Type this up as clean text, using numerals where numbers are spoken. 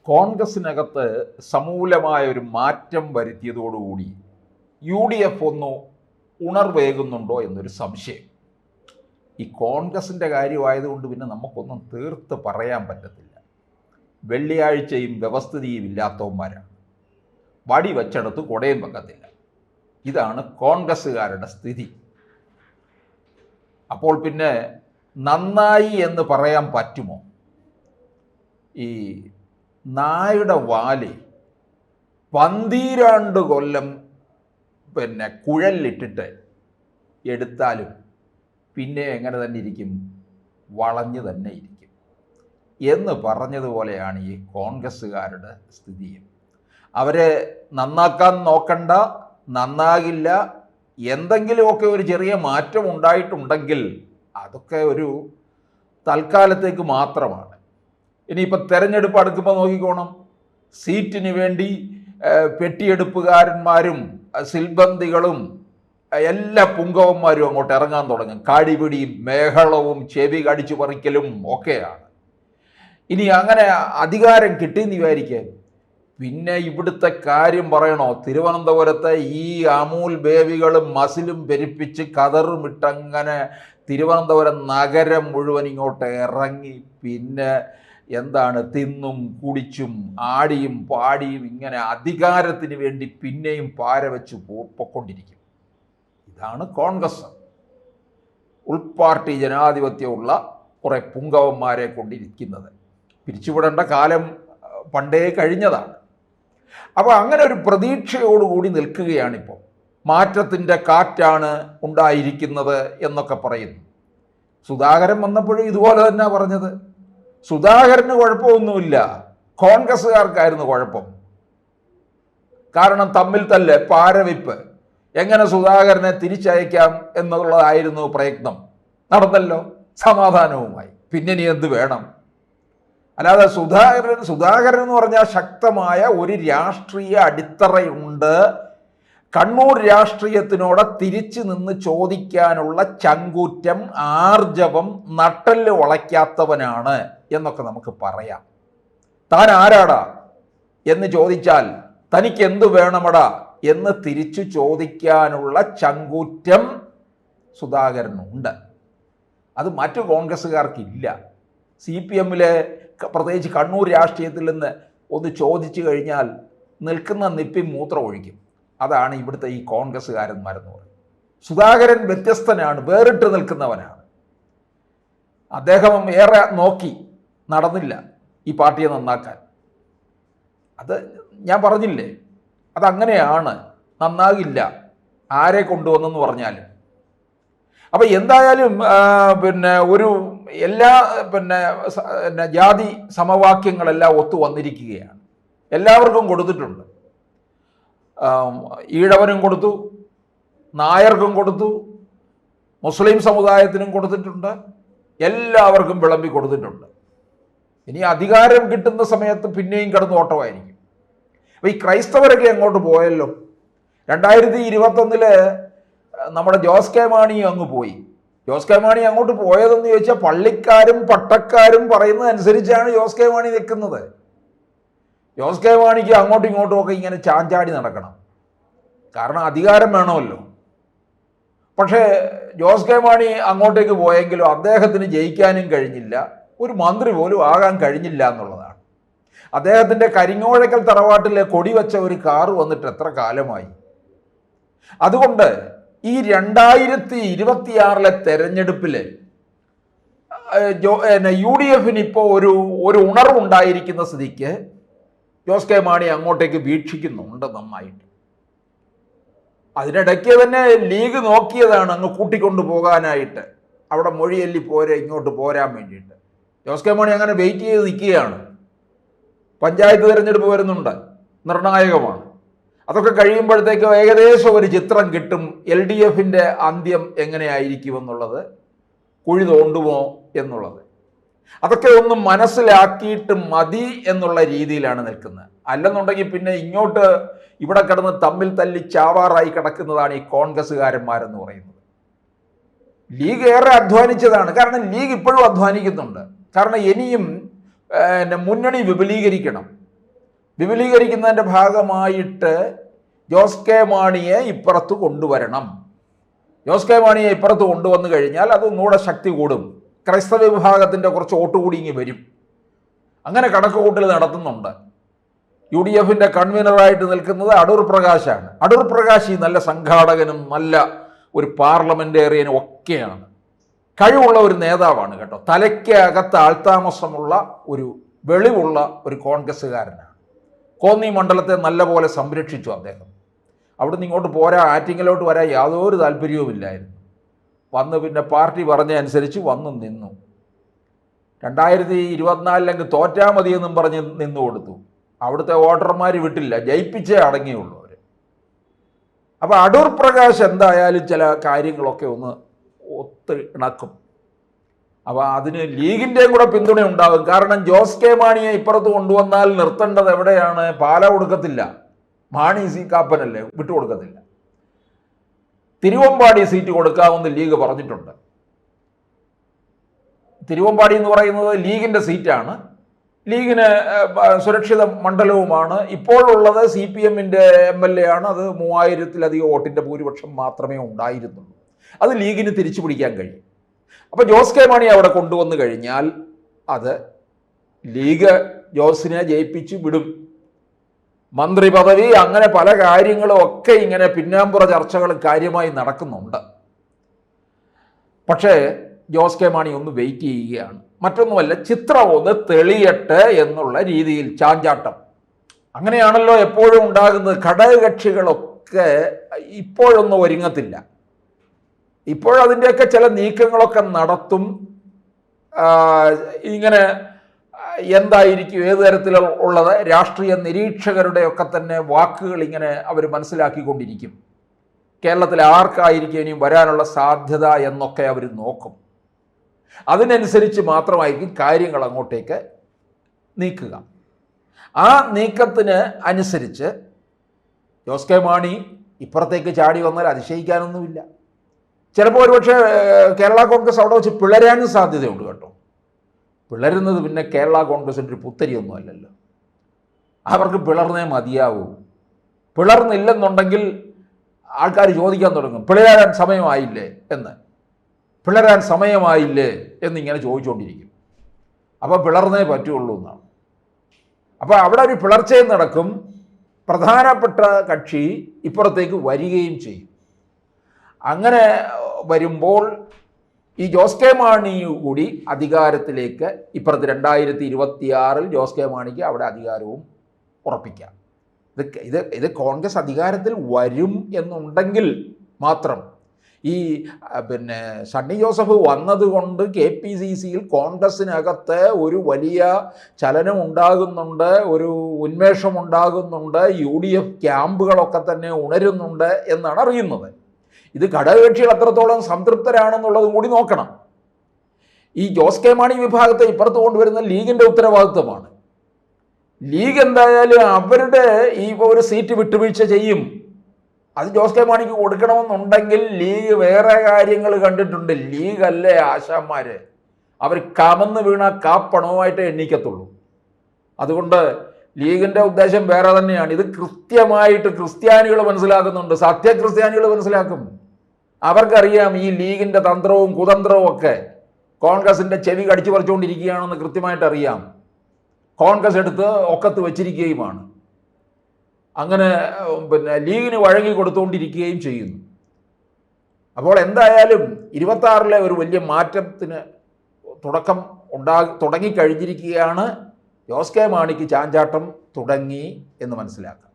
കോൺഗ്രസിനകത്ത് സമൂലമായ ഒരു മാറ്റം വരുത്തിയതോടുകൂടി UDF ഒന്ന് ഉണർവേകുന്നുണ്ടോ എന്നൊരു സംശയം. ഈ കോൺഗ്രസിൻ്റെ കാര്യമായതുകൊണ്ട് പിന്നെ നമുക്കൊന്നും തീർത്ത് പറയാൻ പറ്റത്തില്ല. വെള്ളിയാഴ്ചയും വ്യവസ്ഥിതിയും ഇല്ലാത്തവന്മാരാണ്. വടി വെച്ചെടുത്ത് കൊടയും വെക്കത്തില്ല. ഇതാണ് കോൺഗ്രസ്സുകാരുടെ സ്ഥിതി. അപ്പോൾ പിന്നെ നന്നായി എന്ന് പറയാൻ പറ്റുമോ? ഈ നായുടെ വാല് 12 കൊല്ലം കുഴലിലിട്ടിട്ട് എടുത്താലും പിന്നെ എങ്ങനെ തന്നെ ഇരിക്കും? വളഞ്ഞു തന്നെ ഇരിക്കും എന്ന് പറഞ്ഞതുപോലെയാണ് ഈ കോൺഗ്രസ്സുകാരുടെ സ്ഥിതിയും. അവരെ നന്നാക്കാൻ നോക്കണ്ട, നന്നാകില്ല. എന്തെങ്കിലുമൊക്കെ ഒരു ചെറിയ മാറ്റം ഉണ്ടായിട്ടുണ്ടെങ്കിൽ അതൊക്കെ ഒരു തൽക്കാലത്തേക്ക് മാത്രമാണ്. ഇനിയിപ്പോൾ തെരഞ്ഞെടുപ്പ് അടുക്കുമ്പോൾ നോക്കിക്കോണം, സീറ്റിന് വേണ്ടി പെട്ടിയെടുപ്പുകാരന്മാരും സിൽബന്ദികളും എല്ലാ പുങ്കവന്മാരും അങ്ങോട്ട് ഇറങ്ങാൻ തുടങ്ങും. കാടിപിടിയും മേഹളവും ചെവി കടിച്ചു പറിക്കലും ഒക്കെയാണ്. ഇനി അങ്ങനെ അധികാരം കിട്ടിയെന്ന് വിചാരിക്കുക, പിന്നെ ഇവിടുത്തെ കാര്യം പറയണോ? തിരുവനന്തപുരത്തെ ഈ അമൂൽ ബേബികളും മസിലും പെരുപ്പിച്ച് കതറുമിട്ടങ്ങനെ തിരുവനന്തപുരം നഗരം മുഴുവൻ ഇങ്ങോട്ട് ഇറങ്ങി പിന്നെ എന്താണ് തിന്നും കുടിച്ചും ആടിയും പാടിയും ഇങ്ങനെ അധികാരത്തിന് വേണ്ടി പിന്നെയും പാര വെച്ച് പൊക്കൊണ്ടിരിക്കും. ഇതാണ് കോൺഗ്രസ്. ഉൾപാർട്ടി ജനാധിപത്യമുള്ള കുറേ പുങ്കവന്മാരെ കൊണ്ടിരിക്കുന്നത്. പിരിച്ചുവിടേണ്ട കാലം പണ്ടേ കഴിഞ്ഞതാണ്. അപ്പോൾ അങ്ങനെ ഒരു പ്രതീക്ഷയോടുകൂടി നിൽക്കുകയാണിപ്പോൾ. മാറ്റത്തിൻ്റെ കാറ്റാണ് ഉണ്ടായിരിക്കുന്നത് എന്നൊക്കെ പറയുന്നു. സുധാകരൻ വന്നപ്പോഴും ഇതുപോലെ തന്നെ പറഞ്ഞത്. സുധാകരന് കുഴപ്പമൊന്നുമില്ല, കോൺഗ്രസ്സുകാർക്കായിരുന്നു കുഴപ്പം. കാരണം തമ്മിൽ തല്ല്, പാരവിപ്പ്, എങ്ങനെ സുധാകരനെ തിരിച്ചയക്കാം എന്നുള്ളതായിരുന്നു പ്രയത്നം. നടന്നല്ലോ, സമാധാനവുമായി. പിന്നെ ഇനി എന്ത് വേണം? അല്ലാതെ സുധാകരൻ എന്ന് പറഞ്ഞാൽ ശക്തമായ ഒരു രാഷ്ട്രീയ അടിത്തറയുണ്ട്. കണ്ണൂർ രാഷ്ട്രീയത്തിനോട് തിരിച്ചു നിന്ന് ചോദിക്കാനുള്ള ചങ്കൂറ്റം, ആർജവം, നട്ടെല്ല് വളയ്ക്കാത്തവനാണ് എന്നൊക്കെ നമുക്ക് പറയാം. താൻ ആരാടാ എന്ന് ചോദിച്ചാൽ തനിക്ക് എന്ത് വേണമടാ എന്ന് തിരിച്ചു ചോദിക്കാനുള്ള ചങ്കൂറ്റം സുധാകരനുണ്ട്. അത് മറ്റു കോൺഗ്രസ്സുകാർക്കില്ല. CPMലെ പ്രത്യേകിച്ച് കണ്ണൂർ രാഷ്ട്രീയത്തിൽ നിന്ന് ഒന്ന് ചോദിച്ചു കഴിഞ്ഞാൽ നിൽക്കുന്ന നിപ്പി മൂത്രം ഒഴിക്കും. അതാണ് ഇവിടുത്തെ ഈ കോൺഗ്രസ്സുകാരന്മാരെന്ന് പറയും. സുധാകരൻ വ്യത്യസ്തനാണ്, വേറിട്ട് നിൽക്കുന്നവനാണ്. അദ്ദേഹം ഏറെ നോക്കി, നടന്നില്ല ഈ പാർട്ടിയെ നന്നാക്കാൻ. അത് ഞാൻ പറഞ്ഞില്ലേ, അതങ്ങനെയാണ്, നന്നാകില്ല ആരെ കൊണ്ടുവന്നെന്ന് പറഞ്ഞാലും. അപ്പം എന്തായാലും ഒരു എല്ലാ ജാതി സമവാക്യങ്ങളെല്ലാം ഒത്തു വന്നിരിക്കുകയാണ്. എല്ലാവർക്കും കൊടുത്തിട്ടുണ്ട്. ഈഴവനും കൊടുത്തു, നായർക്കും കൊടുത്തു, മുസ്ലിം സമുദായത്തിനും കൊടുത്തിട്ടുണ്ട്, എല്ലാവർക്കും വിളമ്പി കൊടുത്തിട്ടുണ്ട്. ഇനി അധികാരം കിട്ടുന്ന സമയത്ത് പിന്നെയും കിടന്ന് ഓട്ടമായിരിക്കും. അപ്പോൾ ഈ ക്രൈസ്തവരൊക്കെ അങ്ങോട്ട് പോയല്ലോ. 2021 നമ്മുടെ ജോസ് കെ മാണി അങ്ങ് പോയി. ജോസ് കെ മാണി അങ്ങോട്ട് പോയതെന്ന് ചോദിച്ചാൽ പള്ളിക്കാരും പട്ടക്കാരും പറയുന്നതനുസരിച്ചാണ് ജോസ് കെ മാണി നിൽക്കുന്നത്. ജോസ് കെ മാണിക്ക് അങ്ങോട്ടും ഇങ്ങോട്ടും ഒക്കെ ഇങ്ങനെ ചാഞ്ചാടി നടക്കണം, കാരണം അധികാരം വേണമല്ലോ. പക്ഷേ ജോസ് കെ മാണി അങ്ങോട്ടേക്ക് പോയെങ്കിലും അദ്ദേഹത്തിന് ജയിക്കാനും കഴിഞ്ഞില്ല, ഒരു മന്ത്രി പോലും ആകാൻ കഴിഞ്ഞില്ല എന്നുള്ളതാണ്. അദ്ദേഹത്തിൻ്റെ കരിങ്ങോഴക്കൽ തറവാട്ടിലെ കൊടി വെച്ച ഒരു കാറ് വന്നിട്ട് എത്ര കാലമായി. അതുകൊണ്ട് ഈ 2026 തെരഞ്ഞെടുപ്പിൽ UDFന് ഇപ്പോൾ ഒരു ഉണർവുണ്ടായിരിക്കുന്ന സ്ഥിതിക്ക് ജോസ് കെ മാണി അങ്ങോട്ടേക്ക് വീക്ഷിക്കുന്നുണ്ട് നന്നായിട്ട്. അതിനിടയ്ക്ക് തന്നെ ലീഗ് നോക്കിയതാണ് അങ്ങ് കൂട്ടിക്കൊണ്ടു പോകാനായിട്ട്, അവിടെ മൊഴിയല്ലി പോരെ ഇങ്ങോട്ട് പോരാൻ വേണ്ടിയിട്ട്. ജോസ് കെ മാണി അങ്ങനെ വെയിറ്റ് ചെയ്ത് നിൽക്കുകയാണ്. പഞ്ചായത്ത് തിരഞ്ഞെടുപ്പ് വരുന്നുണ്ട്, നിർണായകമാണ്. അതൊക്കെ കഴിയുമ്പോഴത്തേക്ക് ഏകദേശം ഒരു ചിത്രം കിട്ടും LDFൻ്റെ അന്ത്യം എങ്ങനെയായിരിക്കുമെന്നുള്ളത്, കുഴി തോണ്ടുമോ എന്നുള്ളത്. അതൊക്കെ ഒന്ന് മനസ്സിലാക്കിയിട്ട് മതി എന്നുള്ള രീതിയിലാണ് നിൽക്കുന്നത്. അല്ലെന്നുണ്ടെങ്കിൽ പിന്നെ ഇങ്ങോട്ട് ഇവിടെ കിടന്ന് തമ്മിൽ തല്ലി ചാവാറായി കിടക്കുന്നതാണ് ഈ കോൺഗ്രസ്സുകാരന്മാരെന്ന് പറയുന്നത്. ലീഗ് ഏറെ അധ്വാനിച്ചതാണ്, കാരണം ലീഗ് ഇപ്പോഴും അധ്വാനിക്കുന്നുണ്ട്. കാരണം ഇനിയും മുന്നണി വിപുലീകരിക്കണം. വിപുലീകരിക്കുന്നതിൻ്റെ ഭാഗമായിട്ട് ജോസ് കെ മാണിയെ ഇപ്പുറത്ത് കൊണ്ടുവരണം. ജോസ് കെ മാണിയെ ഇപ്പുറത്ത് കൊണ്ടുവന്നു കഴിഞ്ഞാൽ അത് ഒന്നുകൂടെ ശക്തി കൂടും. ക്രൈസ്തവ വിഭാഗത്തിൻ്റെ കുറച്ച് വോട്ട് കൂടി ഇങ്ങ് വരും. അങ്ങനെ കണക്കുകൂട്ടൽ നടത്തുന്നുണ്ട്. UDF കൺവീനറായിട്ട് നിൽക്കുന്നത് അടൂർ പ്രകാശാണ്. അടൂർ പ്രകാശ് ഈ നല്ല സംഘാടകനും നല്ല ഒരു പാർലമെൻറ്റേറിയനും ഒക്കെയാണ്. കഴിവുള്ള ഒരു നേതാവാണ് കേട്ടോ. തലയ്ക്ക് അകത്ത് ആൾതാമസമുള്ള ഒരു വെളിവുള്ള ഒരു കോൺഗ്രസ്സുകാരനാണ്. കോന്നി മണ്ഡലത്തെ നല്ലപോലെ സംരക്ഷിച്ചു അദ്ദേഹം. അവിടുന്ന് ഇങ്ങോട്ട് പോരാ, ആറ്റിങ്ങലോട്ട് വരാൻ യാതൊരു താല്പര്യവുമില്ലായിരുന്നു. വന്ന് പിന്നെ പാർട്ടി പറഞ്ഞ അനുസരിച്ച് വന്നു നിന്നു. 2024 തോറ്റാ മതിയെന്നും പറഞ്ഞ് നിന്നു കൊടുത്തു. അവിടുത്തെ വോട്ടർമാർ വിട്ടില്ല, ജയിപ്പിച്ചേ അടങ്ങിയുള്ളൂ അവർ. അപ്പോൾ അടൂർ പ്രകാശ് എന്തായാലും ചില കാര്യങ്ങളൊക്കെ ഒന്ന് ഇണക്കും. അപ്പോൾ അതിന് ലീഗിൻ്റെയും കൂടെ പിന്തുണ ഉണ്ടാകും. കാരണം ജോസ് കെ മാണിയെ ഇപ്പുറത്ത് കൊണ്ടുവന്നാൽ നിർത്തേണ്ടത് എവിടെയാണ്? പാല കൊടുക്കത്തില്ല, മാണി സി കാപ്പനല്ലേ, വിട്ടുകൊടുക്കത്തില്ല. തിരുവമ്പാടി സീറ്റ് കൊടുക്കാമെന്ന് ലീഗ് പറഞ്ഞിട്ടുണ്ട്. തിരുവമ്പാടി എന്ന് പറയുന്നത് ലീഗിൻ്റെ സീറ്റാണ്. ലീഗിന് സുരക്ഷിത മണ്ഡലവുമാണ്. ഇപ്പോഴുള്ളത് CPM MLA ആണ്. അത് 3000-ലധികം വോട്ടിൻ്റെ ഭൂരിപക്ഷം മാത്രമേ ഉണ്ടായിരുന്നുള്ളൂ. അത് ലീഗിന് തിരിച്ചു പിടിക്കാൻ കഴിയും. അപ്പോൾ ജോസ് കെ മാണി അവിടെ കൊണ്ടുവന്നു കഴിഞ്ഞാൽ അത് ലീഗ് ജോസിനെ ജയിപ്പിച്ച് വിടും. മന്ത്രി പദവി, അങ്ങനെ പല കാര്യങ്ങളും ഒക്കെ ഇങ്ങനെ പിന്നാമ്പുറ ചർച്ചകൾ കാര്യമായി നടക്കുന്നുണ്ട്. പക്ഷേ ജോസ് കെ മാണി ഒന്ന് വെയിറ്റ് ചെയ്യുകയാണ്. മറ്റൊന്നുമല്ല, ചിത്രം ഒന്ന് തെളിയട്ടെ എന്നുള്ള രീതിയിൽ ചാഞ്ചാട്ടം. അങ്ങനെയാണല്ലോ എപ്പോഴും ഉണ്ടാകുന്നത്. ഘടകകക്ഷികളൊക്കെ ഇപ്പോഴൊന്നും ഒരുങ്ങത്തില്ല. ഇപ്പോഴതിൻ്റെയൊക്കെ ചില നീക്കങ്ങളൊക്കെ നടത്തും. ഇങ്ങനെ എന്തായിരിക്കും, ഏത് തരത്തിലുള്ളത്, രാഷ്ട്രീയ നിരീക്ഷകരുടെയൊക്കെ തന്നെ വാക്കുകൾ ഇങ്ങനെ അവർ മനസ്സിലാക്കിക്കൊണ്ടിരിക്കും. കേരളത്തിൽ ആർക്കായിരിക്കും ഇനിയും വരാനുള്ള സാധ്യത എന്നൊക്കെ അവർ നോക്കും. അതിനനുസരിച്ച് മാത്രമായിരിക്കും കാര്യങ്ങൾ അങ്ങോട്ടേക്ക് നീക്കുക. ആ നീക്കത്തിന് അനുസരിച്ച് ജോസ് കെ മാണി ഇപ്പുറത്തേക്ക് ചാടി വന്നാൽ അതിശയിക്കാനൊന്നുമില്ല. ചിലപ്പോൾ ഒരുപക്ഷെ കേരള കോൺഗ്രസ് അവിടെ വെച്ച് പിളരാനും സാധ്യതയുണ്ട് കേട്ടോ. പിളരുന്നത് പിന്നെ കേരള കോൺഗ്രസിൻ്റെ ഒരു പുത്തരിയൊന്നും അല്ലല്ലോ. അവർക്ക് പിളർന്നേ മതിയാവൂ. പിളർന്നില്ലെന്നുണ്ടെങ്കിൽ ആൾക്കാർ ചോദിക്കാൻ തുടങ്ങും, പിളരാൻ സമയമായില്ലേ എന്ന്. പിളരാൻ സമയമായില്ലേ എന്നിങ്ങനെ ചോദിച്ചുകൊണ്ടിരിക്കും. അപ്പോൾ പിളർന്നേ പറ്റുള്ളൂ എന്നാണ്. അപ്പോൾ അവിടെ ഒരു പിളർച്ചയും നടക്കും. പ്രധാനപ്പെട്ട കക്ഷി ഇപ്പുറത്തേക്ക് വരികയും ചെയ്യും. അങ്ങനെ വരുമ്പോൾ ഈ ജോസ് കെ മാണി കൂടി അധികാരത്തിലേക്ക് ഇപ്പുറത്ത് 2026 ജോസ് കെ മാണിക്ക് അവിടെ അധികാരവും ഉറപ്പിക്കാം. ഇത് കോൺഗ്രസ് അധികാരത്തിൽ വരും എന്നുണ്ടെങ്കിൽ മാത്രം. ഈ സണ്ണി ജോസഫ് വന്നതുകൊണ്ട് KPCCയിൽ കോൺഗ്രസ്സിനകത്ത് ഒരു വലിയ ചലനം ഉണ്ടാകുന്നുണ്ട്, ഒരു ഉന്മേഷം ഉണ്ടാകുന്നുണ്ട്, UDF ക്യാമ്പുകളൊക്കെ തന്നെ ഉണരുന്നുണ്ട് എന്നാണ് അറിയുന്നത്. ഇത് ഘടകകക്ഷികൾ എത്രത്തോളം സംതൃപ്തരാണെന്നുള്ളതും കൂടി നോക്കണം. ഈ ജോസ് കെ മാണി വിഭാഗത്തെ ഇപ്പുറത്ത് കൊണ്ടുവരുന്ന ലീഗിൻ്റെ ഉത്തരവാദിത്വമാണ്. ലീഗ് എന്തായാലും അവരുടെ ഈ ഒരു സീറ്റ് വിട്ടുവീഴ്ച ചെയ്യും. അത് ജോസ് കെ മാണിക്ക് കൊടുക്കണമെന്നുണ്ടെങ്കിൽ ലീഗ് വേറെ കാര്യങ്ങൾ കണ്ടിട്ടുണ്ട്. ലീഗല്ലേ ആശാന്മാർ, അവർ കമന്ന് വീണ കാപ്പണവുമായിട്ട് എണ്ണിക്കത്തുള്ളൂ. അതുകൊണ്ട് ലീഗിൻ്റെ ഉദ്ദേശം വേറെ തന്നെയാണ്. ഇത് കൃത്യമായിട്ട് ക്രിസ്ത്യാനികൾ മനസ്സിലാക്കുന്നുണ്ട്, സത്യക്രിസ്ത്യാനികൾ മനസ്സിലാക്കും. അവർക്കറിയാം ഈ ലീഗിൻ്റെ തന്ത്രവും കുതന്ത്രവും ഒക്കെ കോൺഗ്രസിൻ്റെ ചെവി കടിച്ചു പറിച്ചുകൊണ്ടിരിക്കുകയാണെന്ന് കൃത്യമായിട്ട് അറിയാം. കോൺഗ്രസ് എടുത്ത് ഒക്കത്ത് വച്ചിരിക്കുകയുമാണ്. അങ്ങനെ ലീഗിന് വഴങ്ങി കൊടുത്തുകൊണ്ടിരിക്കുകയും ചെയ്യുന്നു. അപ്പോൾ എന്തായാലും 26 ഒരു വലിയ മാറ്റത്തിന് തുടക്കം തുടങ്ങിക്കഴിഞ്ഞിരിക്കുകയാണ്. ജോസ് കെ മാണിക്ക് ചാഞ്ചാട്ടം തുടങ്ങി എന്ന് മനസ്സിലാക്കാം.